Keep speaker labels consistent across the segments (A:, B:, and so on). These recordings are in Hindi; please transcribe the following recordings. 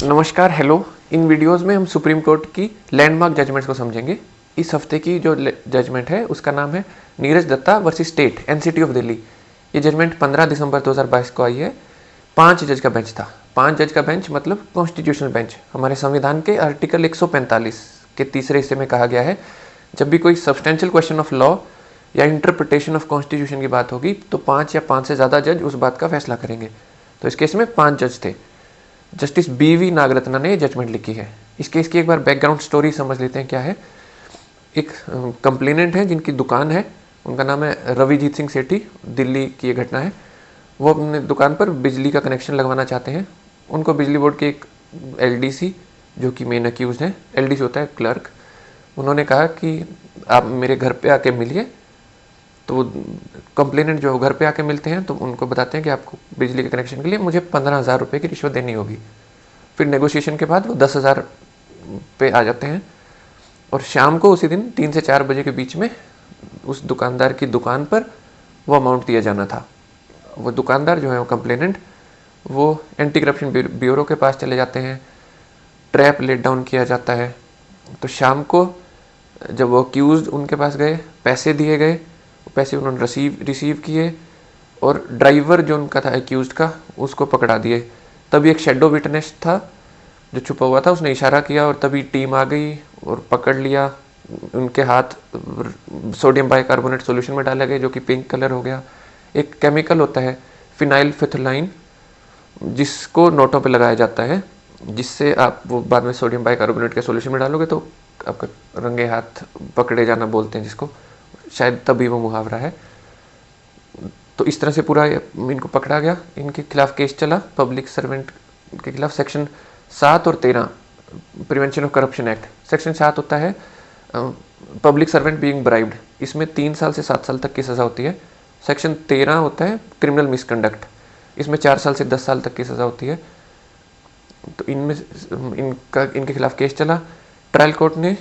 A: नमस्कार, हेलो। इन वीडियोस में हम सुप्रीम कोर्ट की लैंडमार्क जजमेंट्स को समझेंगे। इस हफ्ते की जो जजमेंट है उसका नाम है Neeraj Dutta versus state NCT of Delhi. ये जजमेंट 15 दिसंबर 2022 को आई है। 5 जज का बेंच था। 5 जज का बेंच मतलब कॉन्स्टिट्यूशनल बेंच। हमारे संविधान के आर्टिकल 145 के तीसरे हिस्से में कहा गया है, जब भी कोई सब्सटेंशियल क्वेश्चन ऑफ लॉ या इंटरप्रिटेशन ऑफ कॉन्स्टिट्यूशन की बात होगी तो 5 या 5 से ज़्यादा जज उस बात का फैसला करेंगे। तो इस केस में 5 जज थे। जस्टिस BV नागरत्ना ने जजमेंट लिखी है। इस केस की एक बार बैकग्राउंड स्टोरी समझ लेते हैं क्या है। एक कंप्लेनेंट है जिनकी दुकान है, उनका नाम है रविजीत सिंह सेठी। दिल्ली की ये घटना है। वो अपने दुकान पर बिजली का कनेक्शन लगवाना चाहते हैं। उनको बिजली बोर्ड के एक LDC, जो कि मेन अक्यूज हैं, LDC होता है क्लर्क, उन्होंने कहा कि आप मेरे घर पे आके मिलिए। तो वो कंप्लेनेंट जो घर पे आके मिलते हैं तो उनको बताते हैं कि आपको बिजली के कनेक्शन के लिए मुझे 15,000 रुपये की रिश्वत देनी होगी। फिर नेगोशिएशन के बाद वो 10,000 पे आ जाते हैं और शाम को उसी दिन 3 से 4 बजे के बीच में उस दुकानदार की दुकान पर वो अमाउंट दिया जाना था। वो दुकानदार जो है, वो कंप्लेनेंट, वो एंटी करप्शन ब्यूरो के पास चले जाते हैं। ट्रैप लेट डाउन किया जाता है। तो शाम को जब वो अक्यूज उनके पास गए, पैसे दिए गए, पैसे उन्होंने रिसीव किए और ड्राइवर जो उनका था एक्यूज्ड का, उसको पकड़ा दिए। तभी एक शेडो विटनेस था जो छुपा हुआ था, उसने इशारा किया और तभी टीम आ गई और पकड़ लिया। उनके हाथ सोडियम बाइकार्बोनेट सॉल्यूशन में डाले गए, जो कि पिंक कलर हो गया। एक केमिकल होता है फिनाइल फिथोलाइन, जिसको नोटों पे लगाया जाता है, जिससे आप वो बाद में सोडियम बाइकार्बोनेट के सॉल्यूशन में डालोगे तो आपका रंगे हाथ पकड़े जाना बोलते हैं जिसको, शायद तभी वो मुहावरा है। तो इस तरह से पूरा इनको पकड़ा गया। इनके खिलाफ केस चला पब्लिक सर्वेंट के खिलाफ। सेक्शन 7 और 13 prevention of corruption act. Section 7 होता है पब्लिक सर्वेंट बीइंग ब्राइब्ड, इसमें 3 साल से 7 साल तक की सज़ा होती है। सेक्शन 13 होता है क्रिमिनल मिसकंडक्ट, इसमें 4 साल से 10 साल तक की सज़ा होती है। तो इनमें इनके खिलाफ केस चला। ट्रायल कोर्ट ने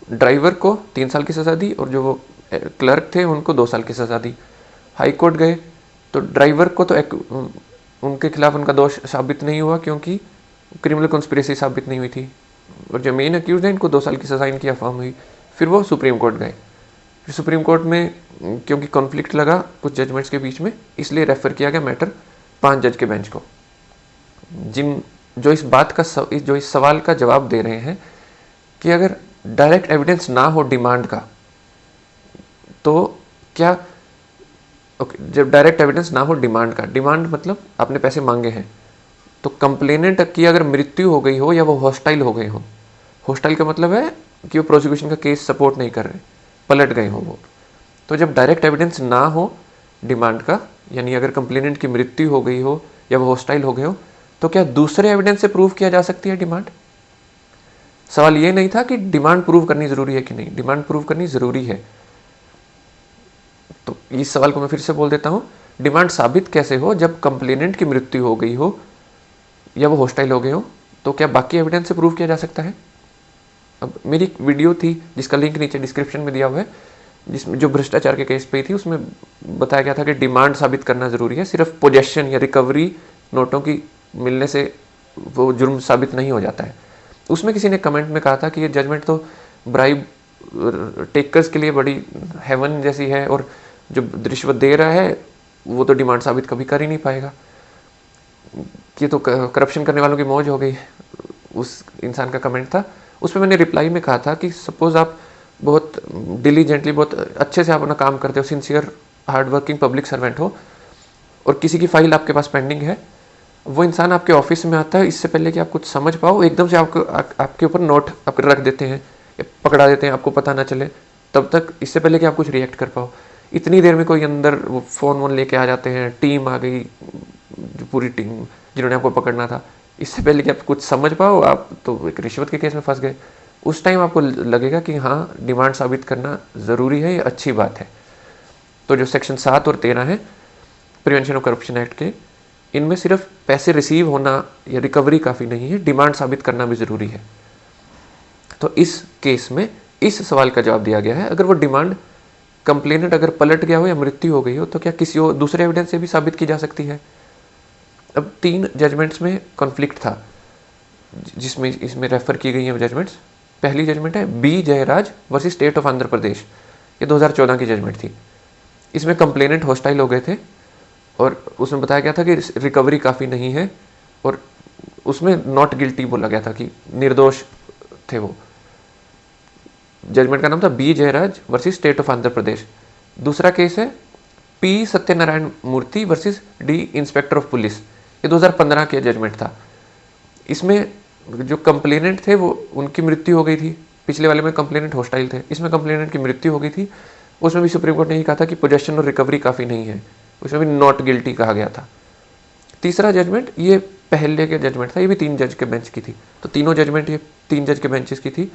A: ड्राइवर को 3 साल की सज़ा दी और जो वो क्लर्क थे उनको 2 साल की सज़ा दी। हाई कोर्ट गए तो ड्राइवर को तो उनके खिलाफ उनका दोष साबित नहीं हुआ, क्योंकि क्रिमिनल कॉन्स्पिरेसी साबित नहीं हुई थी। और जो मेन अक्यूज हैं इनको 2 साल की सज़ा इनकी अफर्म हुई। फिर वो सुप्रीम कोर्ट गए। सुप्रीम कोर्ट में क्योंकि कॉन्फ्लिक्ट लगा कुछ जजमेंट्स के बीच में, इसलिए रेफर किया गया मैटर 5 जज के बेंच को, जो इस सवाल का जवाब दे रहे हैं कि अगर डायरेक्ट एविडेंस ना हो डिमांड का, तो क्या जब डायरेक्ट एविडेंस ना हो डिमांड का, डिमांड मतलब आपने पैसे मांगे हैं, तो कंप्लेनेंट की अगर मृत्यु हो गई हो या वो हॉस्टाइल हो गए हो। हॉस्टाइल का मतलब है कि वो प्रोसिक्यूशन का केस सपोर्ट नहीं कर रहे, पलट गए हो वो। तो जब डायरेक्ट एविडेंस ना हो डिमांड का, यानी अगर कंप्लेनेंट की मृत्यु हो गई हो या वो हॉस्टाइल हो गए हो, तो क्या दूसरे एविडेंस से प्रूव किया जा सकती है डिमांड। सवाल ये नहीं था कि डिमांड प्रूव करनी जरूरी है कि नहीं, डिमांड प्रूव करनी जरूरी है। तो इस सवाल को मैं फिर से बोल देता हूं, डिमांड साबित कैसे हो जब कंप्लेनेंट की मृत्यु हो गई हो या वो हॉस्टाइल हो गए हो, तो क्या बाकी एविडेंस से प्रूव किया जा सकता है। अब मेरी एक वीडियो थी जिसका लिंक नीचे डिस्क्रिप्शन में दिया हुआ है, जिसमें जो भ्रष्टाचार के केस पे थी, उसमें बताया गया था कि डिमांड साबित करना जरूरी है, सिर्फ पोजेशन या रिकवरी नोटों की मिलने से वो जुर्म साबित नहीं हो जाता है। उसमें किसी ने कमेंट में कहा था कि ये जजमेंट तो ब्राइब टेकर्स के लिए बड़ी हेवन जैसी है, और जो रिश्वत दे रहा है वो तो डिमांड साबित कभी कर ही नहीं पाएगा, कि तो करप्शन करने वालों की मौज हो गई। उस इंसान का कमेंट था। उस पर मैंने रिप्लाई में कहा था कि सपोज आप बहुत डिलीजेंटली, बहुत अच्छे से आप अपना काम करते हो, sincere hard working public servant हो, और किसी की फाइल आपके पास पेंडिंग है, वो इंसान आपके ऑफिस में आता है, इससे पहले कि आप कुछ समझ पाओ एकदम से आपके ऊपर नोट आप रख देते हैं या पकड़ा देते हैं, आपको पता ना चले तब तक, इससे पहले कि आप कुछ रिएक्ट कर पाओ। इतनी देर में कोई अंदर वो फ़ोन लेके आ जाते हैं, टीम आ गई, जो पूरी टीम जिन्होंने आपको पकड़ना था, इससे पहले कि आप कुछ समझ पाओ आप तो एक रिश्वत के केस में फंस गए। उस टाइम आपको लगेगा कि हाँ, डिमांड साबित करना ज़रूरी है, ये अच्छी बात है। तो जो सेक्शन 7 और 13 है प्रिवेंशन ऑफ करप्शन एक्ट के, इनमें सिर्फ पैसे रिसीव होना या रिकवरी काफ़ी नहीं है, डिमांड साबित करना भी ज़रूरी है। तो इस केस में इस सवाल का जवाब दिया गया है, अगर वो डिमांड कंप्लेनेंट अगर पलट गया हो या मृत्यु हो गई हो, तो क्या किसी और दूसरे एविडेंस से भी साबित की जा सकती है। अब 3 जजमेंट्स में कॉन्फ्लिक्ट था। जिसमें इसमें रेफर की गई हैं जजमेंट्स, पहली जजमेंट है B Jayaraj versus state of Andhra Pradesh, ये 2014 की जजमेंट थी। इसमें कंप्लेनेंट हॉस्टाइल हो गए थे और उसमें बताया गया था कि रिकवरी काफ़ी नहीं है, और उसमें नॉट गिल्टी बोला गया था कि निर्दोष थे वो। जजमेंट का नाम था B Jayaraj versus state of Andhra Pradesh. दूसरा केस है P Satyanarayana Murthy versus D inspector of police, ये 2015 का जजमेंट था। इसमें जो कंप्लेनेंट थे वो उनकी मृत्यु हो गई थी, पिछले वाले में कंप्लेनेंट हॉस्टाइल थे, इसमें कंप्लेनेंट की मृत्यु हो गई थी। उसमें भी सुप्रीम कोर्ट ने यही कहा था कि पोजेशन और रिकवरी काफ़ी नहीं है, उसमें भी नॉट गिल्टी कहा गया था। तीसरा जजमेंट ये पहले के जजमेंट था, ये भी 3 जज के बेंच की थी, तो तीनों जजमेंट ये 3 जज के बेंचेस की थी।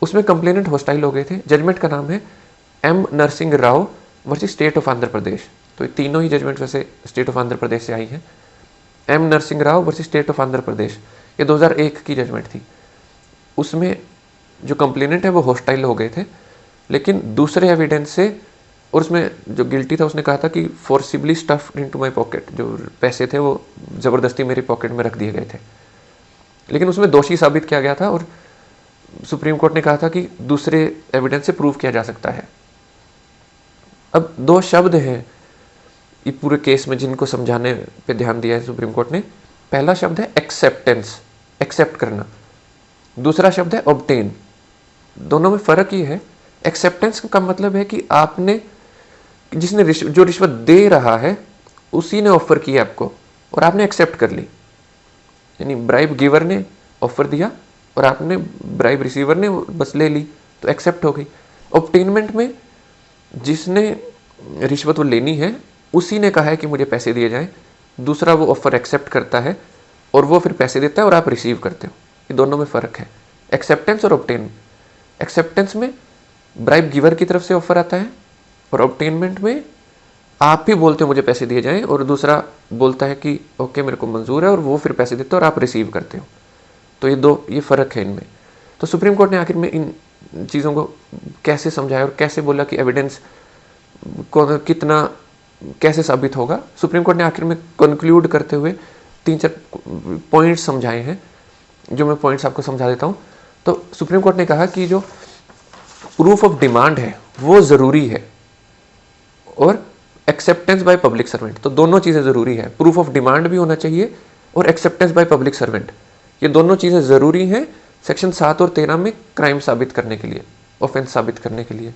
A: उसमें कंप्लेनेंट हॉस्टाइल हो गए थे। जजमेंट का नाम है M Narasimha Rao versus state of Andhra Pradesh, तो ये तीनों ही जजमेंट वैसे स्टेट ऑफ आंध्र प्रदेश से आई हैं। M Narasimha Rao versus state of Andhra Pradesh, ये 2001 की जजमेंट थी। उसमें जो कंप्लेनेंट है वो हॉस्टाइल हो गए थे, लेकिन दूसरे एविडेंस से, और उसमें जो गिल्टी था उसने कहा था कि forcibly stuffed into my pocket, जो पैसे थे वो ज़बरदस्ती मेरी पॉकेट में रख दिए गए थे, लेकिन उसमें दोषी साबित किया गया था और सुप्रीम कोर्ट ने कहा था कि दूसरे एविडेंस से प्रूव किया जा सकता है। अब 2 शब्द हैं ये पूरे केस में जिनको समझाने पे ध्यान दिया है सुप्रीम कोर्ट ने। पहला शब्द है एक्सेप्टेंस, एक्सेप्ट करना। दूसरा शब्द है ऑब्टेन। दोनों में फ़र्क ये है, एक्सेप्टेंस का मतलब है कि आपने, जिसने जो रिश्वत दे रहा है उसी ने ऑफर किया आपको और आपने एक्सेप्ट कर ली, यानी ब्राइब गिवर ने ऑफर दिया और आपने, ब्राइब रिसीवर ने बस ले ली, तो एक्सेप्ट हो गई। ऑब्टेनमेंट में जिसने रिश्वत वो लेनी है उसी ने कहा है कि मुझे पैसे दिए जाएं, दूसरा वो ऑफर एक्सेप्ट करता है और वो फिर पैसे देता है और आप रिसीव करते हो। ये दोनों में फ़र्क है, एक्सेप्टेंस और ऑब्टेन। एक्सेप्टेंस में ब्राइब गिवर की तरफ से ऑफर आता है और ऑब्टेनमेंट में आप ही बोलते हो मुझे पैसे दिए जाएं और दूसरा बोलता है कि ओके मेरे को मंजूर है, और वो फिर पैसे देते हो और आप रिसीव करते हो। तो ये फ़र्क है इनमें। तो सुप्रीम कोर्ट ने आखिर में इन चीज़ों को कैसे समझाया और कैसे बोला कि एविडेंस को कितना कैसे साबित होगा, सुप्रीम कोर्ट ने आखिर में कंक्लूड करते हुए 3-4 पॉइंट्स समझाए हैं, जो मैं पॉइंट्स आपको समझा देता हूँ। तो सुप्रीम कोर्ट ने कहा कि जो प्रूफ ऑफ डिमांड है वो ज़रूरी है और एक्सेप्टेंस बाय पब्लिक सर्वेंट, तो दोनों चीज़ें ज़रूरी है। प्रूफ ऑफ डिमांड भी होना चाहिए और एक्सेप्टेंस बाय पब्लिक सर्वेंट, ये दोनों चीज़ें ज़रूरी हैं सेक्शन 7 और 13 में क्राइम साबित करने के लिए, ऑफेंस साबित करने के लिए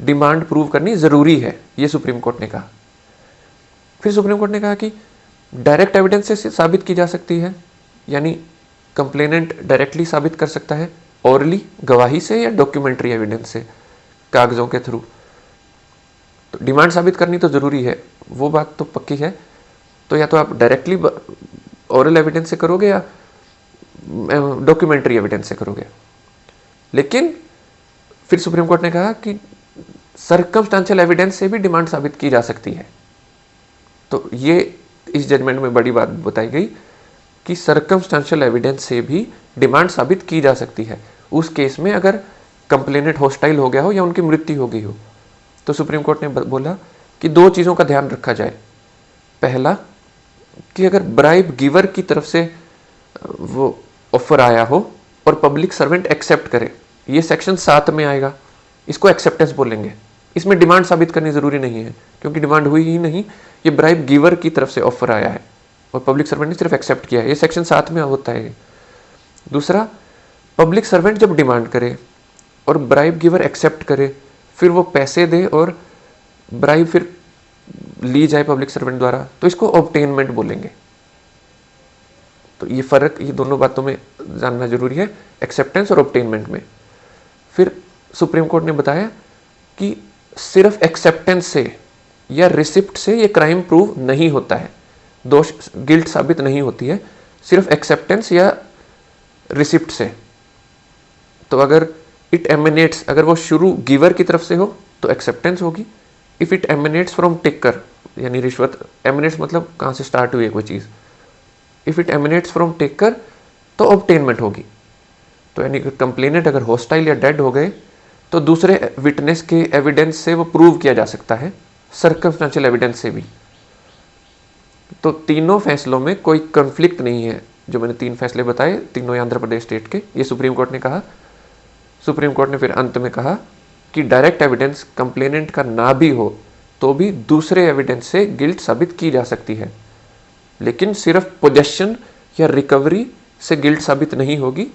A: डिमांड प्रूव करनी ज़रूरी है, ये सुप्रीम कोर्ट ने कहा। फिर सुप्रीम कोर्ट ने कहा कि डायरेक्ट एविडेंस से साबित की जा सकती है, यानी कंप्लेनेंट डायरेक्टली साबित कर सकता है, ऑरली गवाही से या डॉक्यूमेंट्री एविडेंस से, कागज़ों के थ्रू। तो डिमांड साबित करनी तो ज़रूरी है, वो बात तो पक्की है। तो या तो आप डायरेक्टली ऑरल एविडेंस से करोगे या डॉक्यूमेंट्री एविडेंस से करोगे। लेकिन फिर सुप्रीम कोर्ट ने कहा कि सर्कमस्टेंशियल एविडेंस से भी डिमांड साबित की जा सकती है। तो ये इस जजमेंट में बड़ी बात बताई गई कि सर्कमस्टेंशियल एविडेंस से भी डिमांड साबित की जा सकती है उस केस में अगर कंप्लेनेंट हॉस्टाइल हो गया हो या उनकी मृत्यु हो गई हो। तो सुप्रीम कोर्ट ने बोला कि 2 चीज़ों का ध्यान रखा जाए। पहला कि अगर ब्राइब गिवर की तरफ से वो ऑफर आया हो और पब्लिक सर्वेंट एक्सेप्ट करे, ये सेक्शन 7 में आएगा, इसको एक्सेप्टेंस बोलेंगे। इसमें डिमांड साबित करनी ज़रूरी नहीं है क्योंकि डिमांड हुई ही नहीं, ये ब्राइब गिवर की तरफ से ऑफर आया है और पब्लिक सर्वेंट ने सिर्फ एक्सेप्ट किया है, ये सेक्शन 7 में होता है। दूसरा, पब्लिक सर्वेंट जब डिमांड करे और ब्राइब गिवर एक्सेप्ट करे, फिर वो पैसे दे और ब्राइब फिर ली जाए पब्लिक सर्वेंट द्वारा, तो इसको ऑब्टेनमेंट बोलेंगे। तो ये फ़र्क, ये दोनों बातों में जानना जरूरी है, एक्सेप्टेंस और ऑब्टेनमेंट में। फिर सुप्रीम कोर्ट ने बताया कि सिर्फ एक्सेप्टेंस से या रिसिप्ट से ये क्राइम प्रूव नहीं होता है, दोष गिल्ट साबित नहीं होती है सिर्फ एक्सेप्टेंस या रिसिप्ट से। तो अगर इट एमिनेट्स, अगर वो शुरू गिवर की तरफ से हो तो एक्सेप्टेंस होगी। If it emanates from taker, यानी रिश्वत, एमिनेट्स मतलब कहाँ से स्टार्ट हुई है कोई चीज़, if it emanates from taker तो ऑब्टेनमेंट होगी। तो यानी कंप्लेनेंट अगर हॉस्टाइल या डेड हो गए तो दूसरे विटनेस के एविडेंस से वो प्रूव किया जा सकता है, सर्कमस्टेंशियल एविडेंस से भी। तो तीनों फैसलों में कोई कॉन्फ्लिक्ट नहीं है जो मैंने 3 फैसले बताए, तीनों ही आंध्र प्रदेश स्टेट के, ये सुप्रीम कोर्ट ने कहा। सुप्रीम कोर्ट ने फिर अंत में कहा कि डायरेक्ट एविडेंस कंप्लेनेंट का ना भी हो तो भी दूसरे एविडेंस से गिल्ट साबित की जा सकती है, लेकिन सिर्फ पोजेशन या रिकवरी से गिल्ट साबित नहीं होगी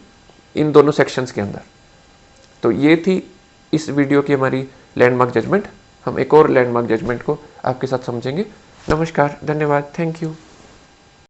A: इन दोनों सेक्शंस के अंदर। तो ये थी इस वीडियो की हमारी लैंडमार्क जजमेंट। हम एक और लैंडमार्क जजमेंट को आपके साथ समझेंगे। नमस्कार, धन्यवाद, थैंक यू।